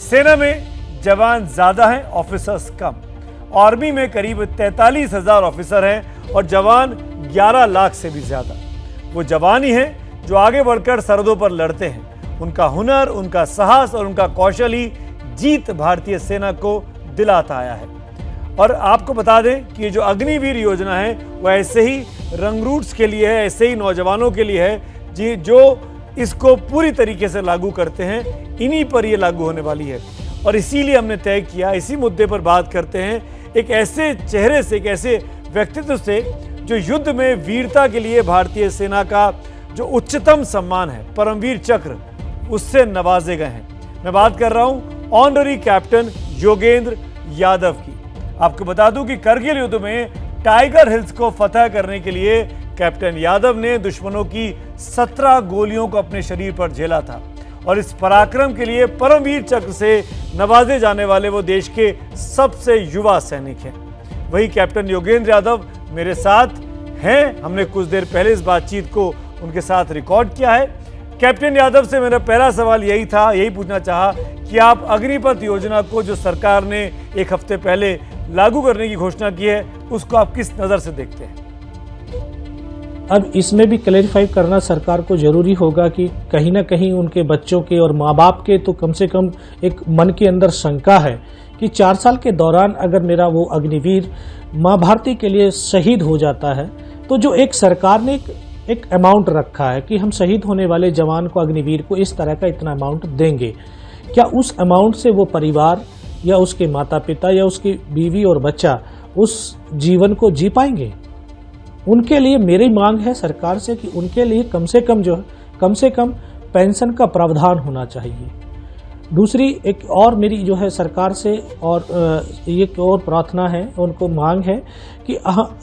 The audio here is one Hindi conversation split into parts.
सेना में जवान ज्यादा हैं, ऑफिसर्स कम। आर्मी में करीब 43,000 ऑफिसर हैं और जवान 11 लाख से भी ज्यादा। वो जवान ही हैं जो आगे बढ़कर सरहदों पर लड़ते हैं। उनका हुनर, उनका साहस और उनका कौशल ही जीत भारतीय सेना को दिलाता आया है। और आपको बता दें कि ये जो अग्निवीर योजना है वह ऐसे ही रंगरूट्स के लिए है, ऐसे ही नौजवानों के लिए है जी जो इसको पूरी तरीके से लागू करते हैं। इन्हीं पर ये लागू होने वाली है और इसीलिए हमने तय किया, इसी मुद्दे पर बात करते हैं एक ऐसे चेहरे से, एक ऐसे व्यक्तित्व से जो युद्ध में वीरता के लिए भारतीय सेना का जो उच्चतम सम्मान है, परमवीर चक्र, उससे नवाजे गए हैं। मैं बात कर रहा हूं ऑनररी कैप्टन योगेंद्र यादव की। आपको बता दूं कि करगिल युद्ध में टाइगर हिल्स को फतह करने के लिए कैप्टन यादव ने दुश्मनों की 17 गोलियों को अपने शरीर पर झेला था और इस पराक्रम के लिए परमवीर चक्र से नवाजे जाने वाले वो देश के सबसे युवा सैनिक हैं। वही कैप्टन योगेंद्र यादव मेरे साथ हैं। हमने कुछ देर पहले इस बातचीत को उनके साथ रिकॉर्ड किया है। कैप्टन यादव से मेरा पहला सवाल यही पूछना चाहा कि आप अग्निपथ योजना को जो सरकार ने एक हफ्ते पहले लागू करने की घोषणा की है, उसको आप किस नज़र से देखते हैं? अब इसमें भी क्लैरिफाई करना सरकार को जरूरी होगा कि कहीं ना कहीं उनके बच्चों के और माँ बाप के तो कम से कम एक मन के अंदर शंका है कि 4 साल के दौरान अगर मेरा वो अग्निवीर माँ भारती के लिए शहीद हो जाता है तो जो एक सरकार ने एक अमाउंट रखा है कि हम शहीद होने वाले जवान को, अग्निवीर को इस तरह का इतना अमाउंट देंगे, क्या उस अमाउंट से वो परिवार या उसके माता पिता या उसकी बीवी और बच्चा उस जीवन को जी पाएंगे? उनके लिए मेरी मांग है सरकार से कि उनके लिए कम से कम पेंशन का प्रावधान होना चाहिए। दूसरी एक और मेरी जो है सरकार से और एक और प्रार्थना है, उनको मांग है कि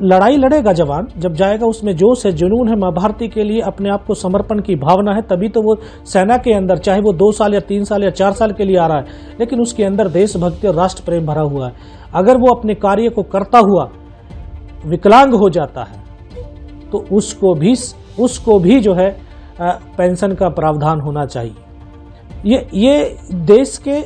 लड़ाई लड़ेगा जवान, जब जाएगा उसमें जोश है, जुनून है, माँ भारती के लिए अपने आप को समर्पण की भावना है, तभी तो वो सेना के अंदर, चाहे वो 2 साल या 3 साल या 4 साल के लिए आ रहा है, लेकिन उसके अंदर देशभक्ति और राष्ट्र प्रेम भरा हुआ है। अगर वो अपने कार्य को करता हुआ विकलांग हो जाता है तो उसको भी जो है पेंशन का प्रावधान होना चाहिए। ये देश के,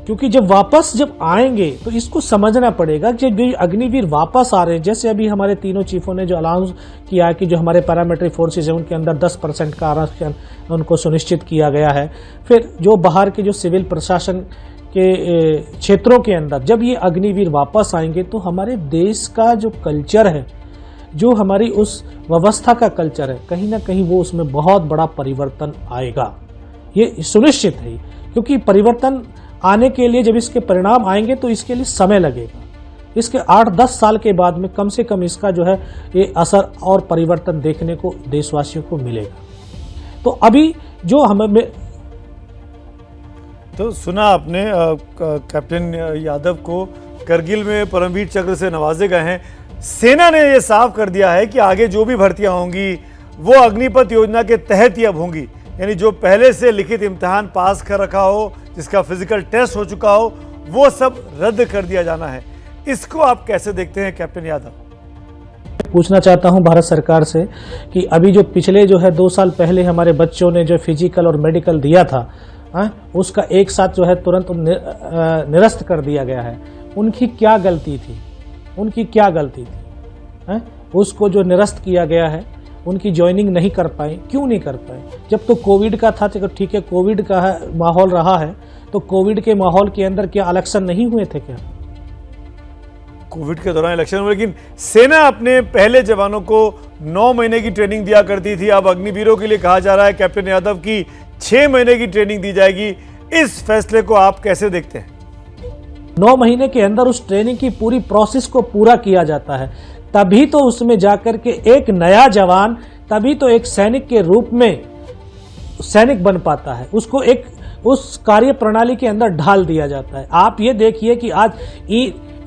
क्योंकि जब आएंगे तो इसको समझना पड़ेगा कि जब अग्निवीर वापस आ रहे हैं, जैसे अभी हमारे तीनों चीफों ने जो अनाउंस किया है कि जो हमारे पैरामिलिट्री फोर्सेज हैं उनके अंदर 10% का आरक्षण उनको सुनिश्चित किया गया है। फिर जो बाहर के जो सिविल प्रशासन के क्षेत्रों के अंदर जब ये अग्निवीर वापस आएंगे तो हमारे देश का जो कल्चर है, जो हमारी उस व्यवस्था का कल्चर है, कहीं ना कहीं वो उसमें बहुत बड़ा परिवर्तन आएगा। ये सुनिश्चित है, क्योंकि परिवर्तन आने के लिए जब इसके परिणाम आएंगे तो इसके लिए समय लगेगा। इसके 8-10 साल के बाद में कम से कम इसका जो है ये असर और परिवर्तन देखने को देशवासियों को मिलेगा। तो अभी जो हमें तो सुना आपने कैप्टन यादव को करगिल में परमवीर चक्र से नवाजे गए हैं। सेना ने यह साफ कर दिया है कि आगे जो भी भर्तियां होंगी वो अग्निपथ योजना के तहत ही अब होंगी, यानी जो पहले से लिखित इम्तिहान पास कर रखा हो, जिसका फिजिकल टेस्ट हो चुका हो, वो सब रद्द कर दिया जाना है। इसको आप कैसे देखते हैं कैप्टन यादव? पूछना चाहता हूं भारत सरकार से कि अभी जो पिछले जो है 2 साल पहले हमारे बच्चों ने जो फिजिकल और मेडिकल दिया था, उसका एक साथ जो है तुरंत निरस्त कर दिया गया है। उनकी क्या गलती थी? उसको जो निरस्त किया गया है, उनकी ज्वाइनिंग नहीं कर पाए। क्यों नहीं कर पाए? जब तो कोविड का था, तो ठीक है, कोविड का माहौल रहा है, तो कोविड के माहौल के अंदर क्या इलेक्शन नहीं हुए थे क्या? कोविड के दौरान इलेक्शन हुए, लेकिन सेना अपने पहले जवानों को 9 महीने की ट्रेनिंग दिया करती थी। अब अग्निवीरों के लिए कहा जा रहा है कैप्टन यादव की 6 महीने की ट्रेनिंग दी जाएगी। इस फैसले को आप कैसे देखते हैं? 9 महीने के अंदर उस ट्रेनिंग की पूरी प्रोसेस को पूरा किया जाता है, तभी तो उसमें जाकर के एक नया जवान, तभी तो एक सैनिक के रूप में सैनिक बन पाता है। उसको एक उस कार्य प्रणाली के अंदर ढाल दिया जाता है। आप ये देखिए कि आज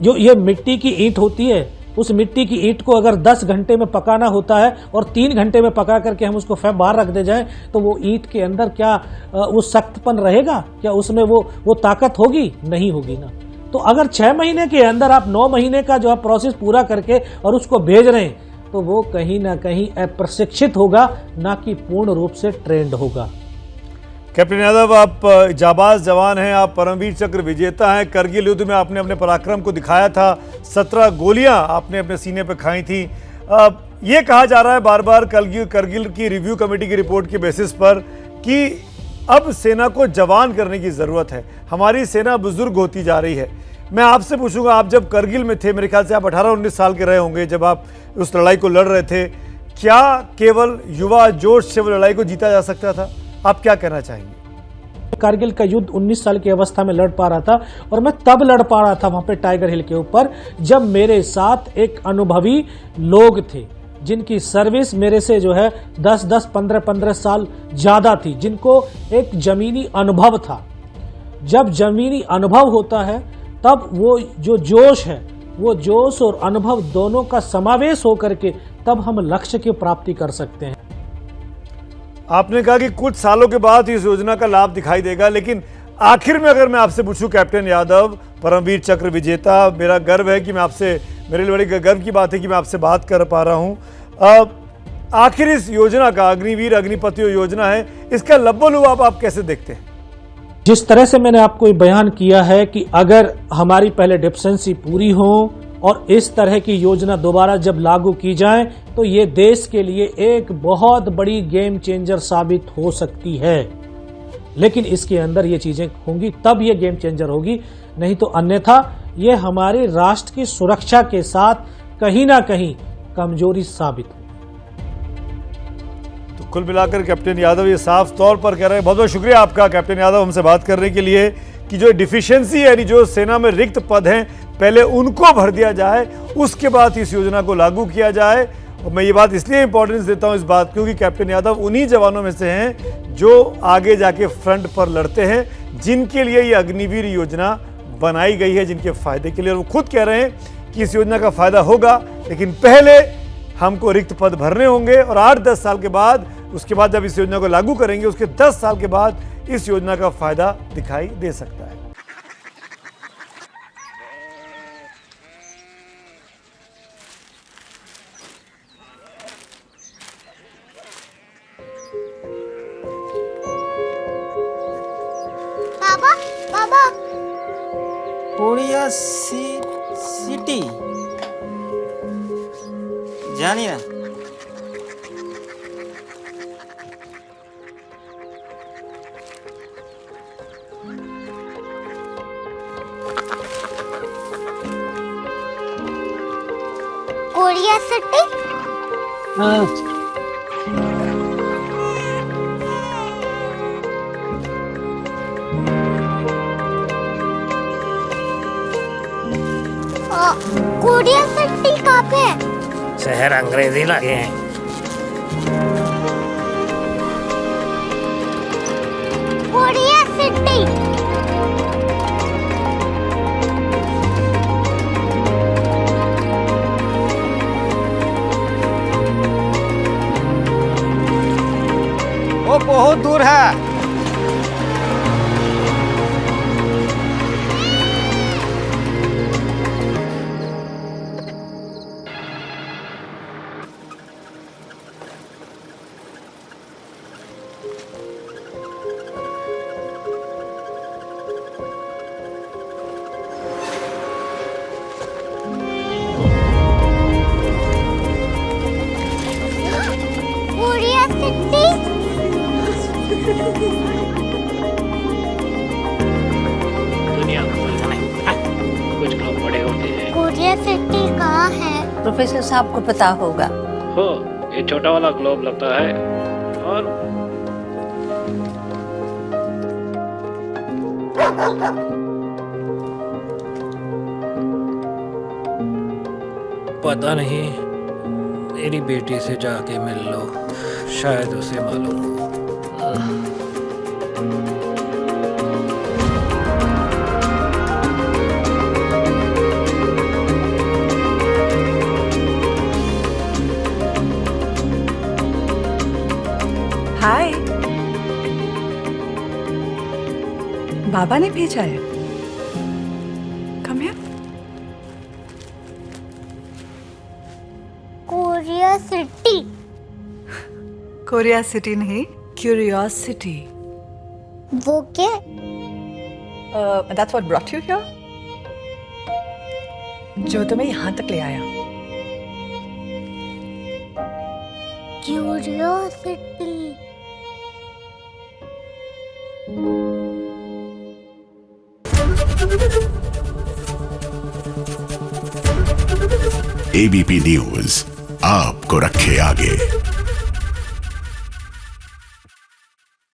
जो ये मिट्टी की ईंट होती है, उस मिट्टी की ईंट को अगर 10 घंटे में पकाना होता है और 3 घंटे में पका करके हम उसको बाहर रख दे जाएं, तो वो ईंट के अंदर क्या वो सख्तपन रहेगा? क्या उसमें वो ताकत होगी? नहीं होगी ना। तो अगर 6 महीने के अंदर आप 9 महीने का जो है प्रोसेस पूरा करके और उसको भेज रहे हैं, तो वो कहीं ना कहीं अप्रशिक्षित होगा, ना कि पूर्ण रूप से ट्रेंड होगा। कैप्टन यादव, आप जाबाज जवान हैं, आप परमवीर चक्र विजेता हैं। करगिल युद्ध में आपने अपने पराक्रम को दिखाया था। 17 गोलियां आपने अपने सीने पर खाई थी। ये कहा जा रहा है बार बार करगिल की रिव्यू कमेटी की रिपोर्ट के बेसिस पर कि अब सेना को जवान करने की ज़रूरत है, हमारी सेना बुजुर्ग होती जा रही है। मैं आपसे पूछूंगा, आप जब करगिल में थे, मेरे ख्याल से आप 18-19 साल के रहे होंगे जब आप उस लड़ाई को लड़ रहे थे, क्या केवल युवा जोश से वो लड़ाई को जीता जा सकता था? आप क्या कहना चाहेंगे? कारगिल का युद्ध 19 साल की अवस्था में लड़ पा रहा था, और मैं तब लड़ पा रहा था वहां पे टाइगर हिल के ऊपर जब मेरे साथ एक अनुभवी लोग थे, जिनकी सर्विस मेरे से जो है 10-10, 15-15 साल ज्यादा थी, जिनको एक जमीनी अनुभव था। जब जमीनी अनुभव होता है तब वो जो जोश है, वो जोश और अनुभव दोनों का समावेश होकर के तब हम लक्ष्य की प्राप्ति कर सकते हैं। आपने कहा कि कुछ सालों के बाद इस योजना का लाभ दिखाई देगा, लेकिन आखिर में अगर मैं आपसे पूछूं कैप्टन यादव, परमवीर चक्र विजेता, मेरा गर्व है कि मैं आपसे, मेरे लिए बड़ी गर्व की बात है कि मैं आपसे बात कर पा रहा हूं। आखिर इस योजना का, अग्निवीर अग्निपथ योजना है, इसका लब्बो-लुआब आप कैसे देखते हैं? जिस तरह से मैंने आपको ये बयान किया है कि अगर हमारी पहले डिफिशिएंसी पूरी हो और इस तरह की योजना दोबारा जब लागू की जाए तो ये देश के लिए एक बहुत बड़ी गेम चेंजर साबित हो सकती है। लेकिन इसके अंदर ये चीजें होंगी तब ये गेम चेंजर होगी, नहीं तो अन्यथा ये हमारे राष्ट्र की सुरक्षा के साथ कहीं ना कहीं कमजोरी साबित हो। तो कुल मिलाकर कैप्टन यादव ये साफ तौर पर कह रहे हैं, बहुत बहुत शुक्रिया आपका कैप्टन यादव हमसे बात करने के लिए, कि जो डिफिशियंसी यानी जो सेना में रिक्त पद हैं पहले उनको भर दिया जाए, उसके बाद इस योजना को लागू किया जाए। और मैं ये बात इसलिए इंपॉर्टेंस देता हूं इस बात क्योंकि कैप्टन यादव उन्हीं जवानों में से हैं जो आगे जाके फ्रंट पर लड़ते हैं, जिनके लिए ये अग्निवीर योजना बनाई गई है, जिनके फायदे के लिए। और वो खुद कह रहे हैं कि इस योजना का फायदा होगा, लेकिन पहले हमको रिक्त पद भरने होंगे और 8-10 साल के बाद, उसके बाद जब इस योजना को लागू करेंगे उसके 10 साल के बाद इस योजना का फायदा दिखाई दे सकता है। बाबा, बाबा, कोरिया सिटी जानी ना। Korea city? कोरिया सिटी कहाँ पे है? शहर अंग्रेजी लगे हैं। Korea city. वो बहुत दूर है। Korea city? दुनिया को पता नहीं, कुछ लोग बड़े होते हैं। कोरिया सिटी कहाँ है? प्रोफेसर साहब को पता होगा। हो, ये छोटा वाला ग्लोब लगता है और पता नहीं, मेरी बेटी से जाके मिल लो, शायद उसे मालूम हो। हाय, बाबा ने भेजा है। Come here. Korea city. Korea city नहीं, क्यूरियोसिटी। वो क्या? That's what brought you here? जो तुम्हें यहाँ तक ले आया। क्यूरियोसिटी। एबीपी न्यूज आपको रखे आगे।